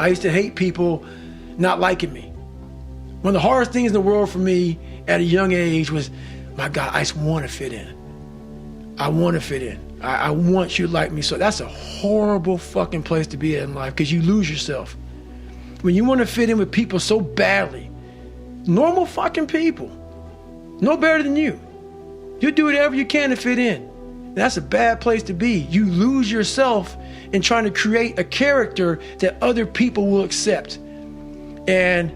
I used to hate people not liking me. One of the hardest things in the world for me at a young age was, my God, I just want to fit in. I want to fit in. I want you to like me. So that's a horrible fucking place to be in life, because you lose yourself. When you want to fit in with people so badly, normal fucking people, no better than you, you'll do whatever you can to fit in. And that's a bad place to be. You lose yourself in trying to create a character that other people will accept. And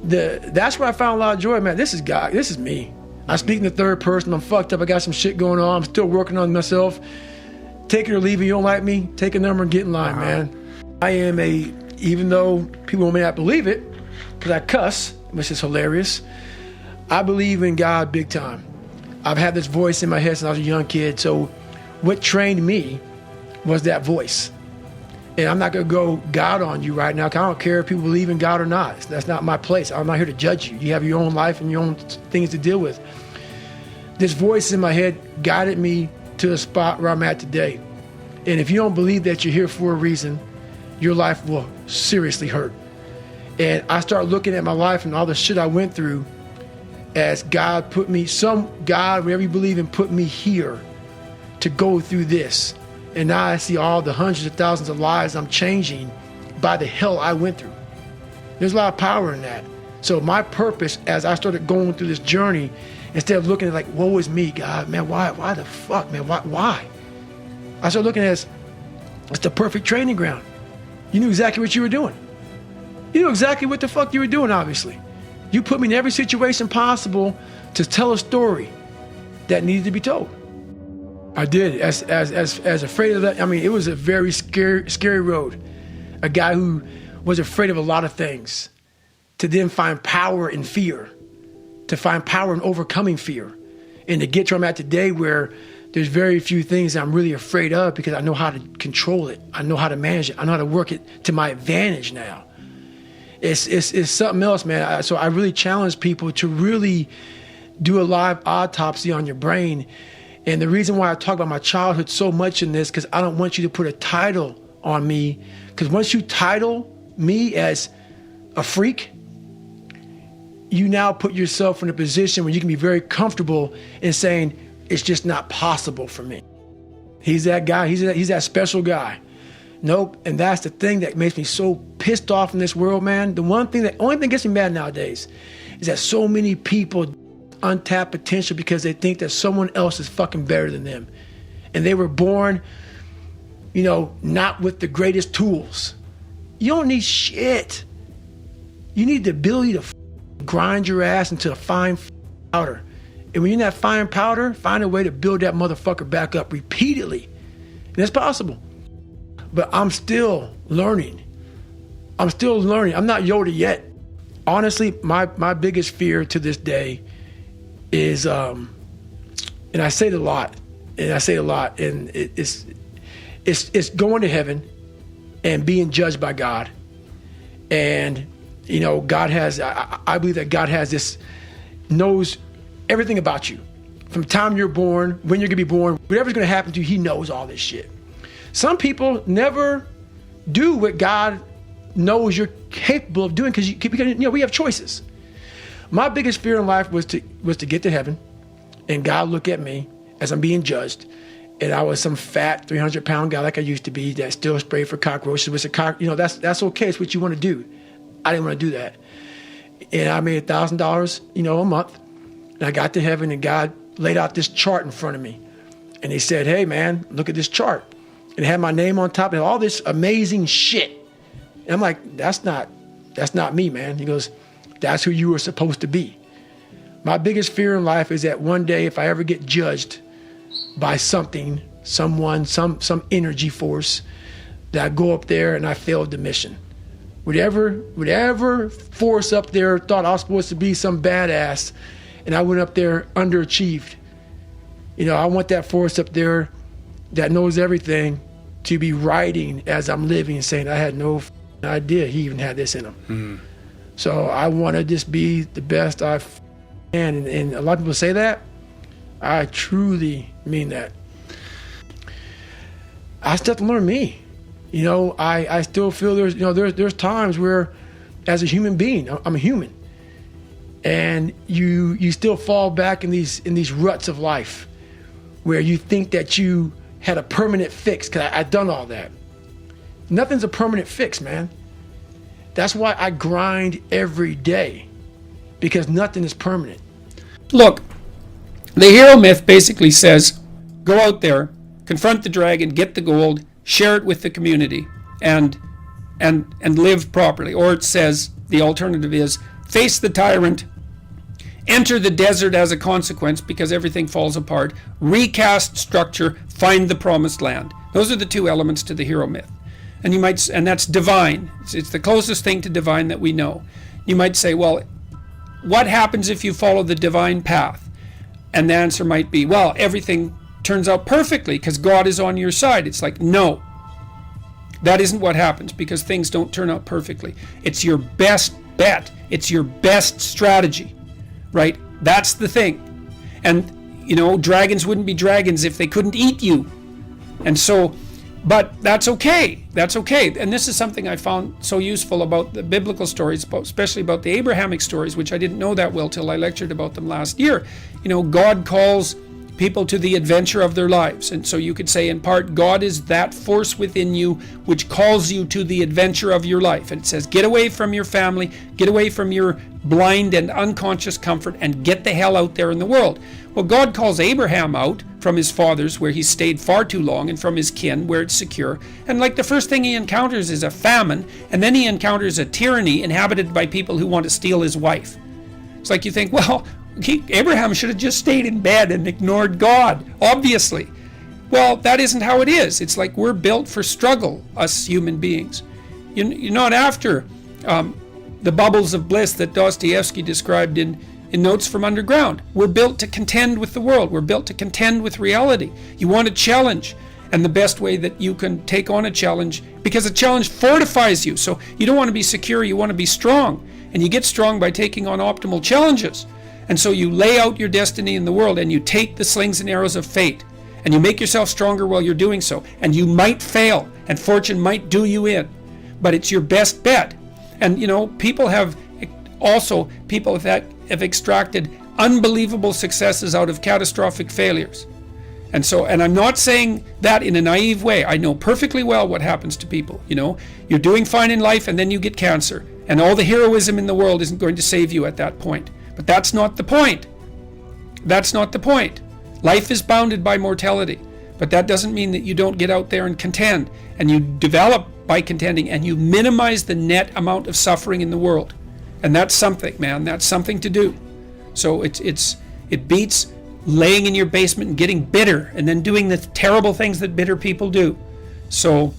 that's where I found a lot of joy, man. This is God. This is me. I speak in the third person. I'm fucked up. I got some shit going on. I'm still working on myself. Take it or leave it. You don't like me? Take a number and get in line, man. I am even though people may not believe it, because I cuss, which is hilarious, I believe in God big time. I've had this voice in my head since I was a young kid. So what trained me was that voice. And I'm not going to go God on you right now, because I don't care if people believe in God or not. That's not my place. I'm not here to judge you. You have your own life and your own things to deal with. This voice in my head guided me to the spot where I'm at today. And if you don't believe that you're here for a reason, your life will seriously hurt. And I start looking at my life and all the shit I went through as God put me, God, whatever you believe in, put me here to go through this. And now I see all the hundreds of thousands of lives I'm changing by the hell I went through. There's a lot of power in that. So my purpose, as I started going through this journey, instead of looking at like, woe is me, God, man, why the fuck, man, why? I started looking at it as, it's the perfect training ground. You knew exactly what you were doing. You knew exactly what the fuck you were doing, obviously. You put me in every situation possible to tell a story that needed to be told. I did, as afraid of that. I mean, it was a very scary road. A guy who was afraid of a lot of things, to then find power in fear, to find power in overcoming fear, and to get to where I'm at today, where there's very few things I'm really afraid of, because I know how to control it. I know how to manage it. I know how to work it to my advantage now. It's something else, man. So I really challenge people to really do a live autopsy on your brain. And the reason why I talk about my childhood so much in this, because I don't want you to put a title on me. Because once you title me as a freak, you now put yourself in a position where you can be very comfortable in saying, it's just not possible for me. He's that guy. He's that special guy. Nope. And that's the thing that makes me so pissed off in this world, man. The only thing that gets me mad nowadays is that so many people untapped potential because they think that someone else is fucking better than them. And they were born, not with the greatest tools. You don't need shit. You need the ability to grind your ass into a fine powder. And when you're in that fine powder, find a way to build that motherfucker back up repeatedly. And that's possible. But I'm still learning. I'm not Yoda yet. Honestly, my biggest fear to this day is, and I say it a lot, and it's going to heaven and being judged by God. And, God has, I believe that God knows everything about you. From the time you're born, when you're going to be born, whatever's going to happen to you, he knows all this shit. Some people never do what God knows you're capable of doing because we have choices. My biggest fear in life was to get to heaven and God look at me as I'm being judged, and I was some fat 300-pound guy like I used to be that still sprayed for cockroaches with that's okay. It's what you want to do. I didn't want to do that. And I made $1,000, a month. And I got to heaven and God laid out this chart in front of me. And he said, hey man, look at this chart. And it had my name on top and all this amazing shit. And I'm like, that's not me, man. He goes, that's who you were supposed to be. My biggest fear in life is that one day if I ever get judged by something, someone, some energy force, that I go up there and I failed the mission. Whatever force up there thought I was supposed to be some badass, and I went up there underachieved. I want that force up there that knows everything to be writing as I'm living and saying I had no idea he even had this in him. Mm-hmm. So I want to just be the best I can. And a lot of people say that. I truly mean that. I still have to learn me. You know, I still feel there's times where, as a human being, I'm a human, and you still fall back in these ruts of life, where you think that you had a permanent fix because I've done all that. Nothing's a permanent fix, man. That's why I grind every day, because nothing is permanent. Look, the hero myth basically says, go out there, confront the dragon, get the gold, share it with the community, and live properly. Or it says, the alternative is, face the tyrant, enter the desert as a consequence because everything falls apart, recast structure, find the promised land. Those are the two elements to the hero myth. And that's divine. It's the closest thing to divine that we know. You might say, well, what happens if you follow the divine path? And the answer might be, well, everything turns out perfectly because God is on your side. It's like, no, that isn't what happens, because things don't turn out perfectly. It's your best bet. It's your best strategy, right? That's the thing. And, dragons wouldn't be dragons if they couldn't eat you. And so, but that's okay. That's okay. And this is something I found so useful about the biblical stories, especially about the Abrahamic stories, which I didn't know that well till I lectured about them last year. God calls people to the adventure of their lives. And so you could say, in part, God is that force within you which calls you to the adventure of your life. And it says, get away from your family, get away from your blind and unconscious comfort, and get the hell out there in the world. Well, God calls Abraham out from his fathers, where he stayed far too long, and from his kin, where it's secure. And like the first thing he encounters is a famine, and then he encounters a tyranny inhabited by people who want to steal his wife. It's like you think, well, Abraham should have just stayed in bed and ignored God, obviously. Well, that isn't how it is. It's like we're built for struggle, us human beings. You're not after the bubbles of bliss that Dostoevsky described in Notes from Underground. We're built to contend with the world. We're built to contend with reality. You want a challenge, and the best way that you can take on a challenge, because a challenge fortifies you. So you don't want to be secure, you want to be strong. And you get strong by taking on optimal challenges. And so you lay out your destiny in the world, and you take the slings and arrows of fate, and you make yourself stronger while you're doing so. And you might fail, and fortune might do you in, but it's your best bet. And people have extracted unbelievable successes out of catastrophic failures. And I'm not saying that in a naive way. I know perfectly well what happens to people. You're doing fine in life, and then you get cancer, and all the heroism in the world isn't going to save you at that point. But that's not the point. That's not the point. Life is bounded by mortality, but that doesn't mean that you don't get out there and contend, and you develop by contending, and you minimize the net amount of suffering in the world. And that's something, man. That's something to do. So it beats laying in your basement and getting bitter and then doing the terrible things that bitter people do. So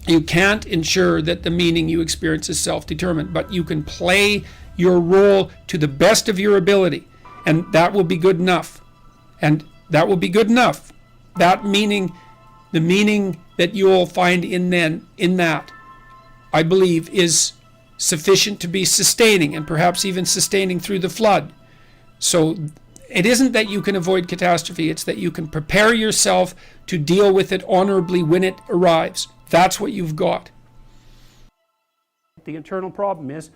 you can't ensure that the meaning you experience is self-determined, but you can play your role to the best of your ability, and that will be good enough. And that will be good enough. That meaning, the meaning that you'll find in that, I believe, is sufficient to be sustaining, and perhaps even sustaining through the flood. So it isn't that you can avoid catastrophe, it's that you can prepare yourself to deal with it honorably when it arrives. That's what you've got. The internal problem is,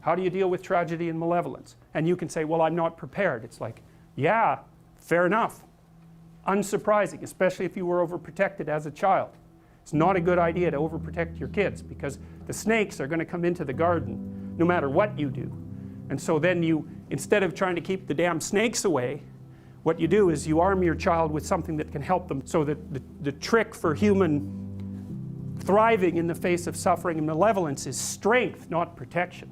how do you deal with tragedy and malevolence? And you can say, well, I'm not prepared. It's like, yeah, fair enough. Unsurprising, especially if you were overprotected as a child. It's not a good idea to overprotect your kids, because the snakes are going to come into the garden no matter what you do. And so then you, instead of trying to keep the damn snakes away, what you do is you arm your child with something that can help them. So that the trick for human thriving in the face of suffering and malevolence is strength, not protection.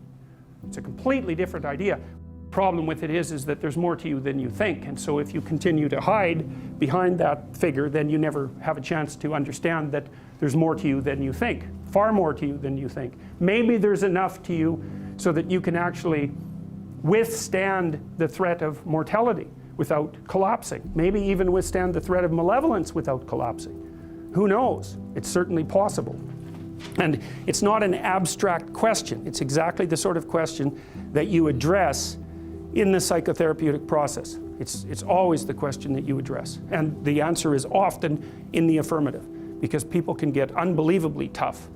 It's a completely different idea. The problem with it is that there's more to you than you think. And so if you continue to hide behind that figure, then you never have a chance to understand that there's more to you than you think. Far more to you than you think. Maybe there's enough to you so that you can actually withstand the threat of mortality without collapsing. Maybe even withstand the threat of malevolence without collapsing. Who knows? It's certainly possible. And it's not an abstract question. It's exactly the sort of question that you address in the psychotherapeutic process. It's always the question that you address. And the answer is often in the affirmative. because people can get unbelievably tough